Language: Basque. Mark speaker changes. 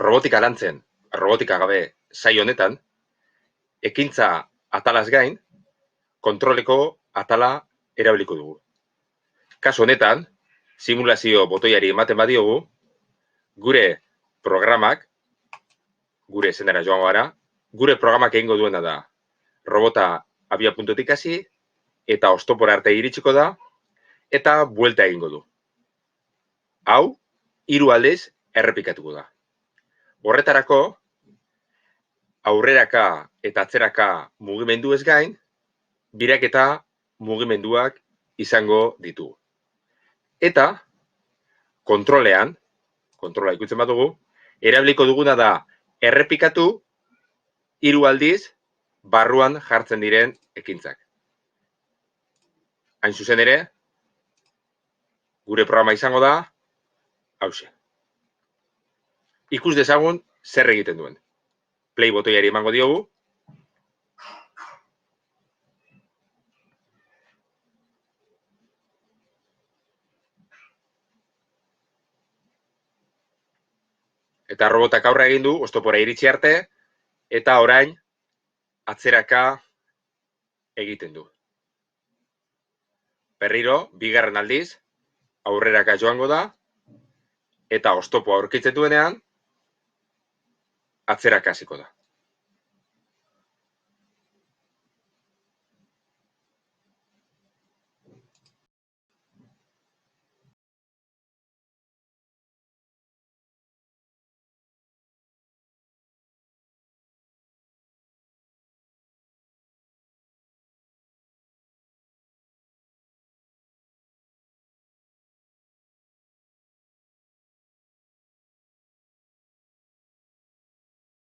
Speaker 1: Robotika lantzen, robotika gabe saio honetan, ekintza atalaz gain, kontroleko atala erabiliko dugu. Kasu honetan, simulazio botoiari ematen badiogu, gure programak, gure zenera joango gara, gure programak egingo duena da, robota abiapuntutik hasi, eta oztopora arte iritsiko da, eta buelta egingo du. Hau, 3 aldiz errepikatuko da. Horretarako, aurreraka eta atzeraka mugimendu ez gain, biraketa mugimenduak izango ditugu. Eta, kontrolean, kontrola ikutzen badugu, erabiliko duguna da errepikatu 3 aldiz barruan jartzen diren ekintzak. Hain zuzen ere, gure programa izango da, hauxe. Ikus dezagun zer egiten duen. Play botoiari emango diogu. Eta robotak aurra egin du, oztopora iritsi arte, eta orain atzeraka egiten du. Berriro, 2. aldiz, aurreraka joango da, eta oztopoa aurkitzen duenean, atzeraka hasiko da.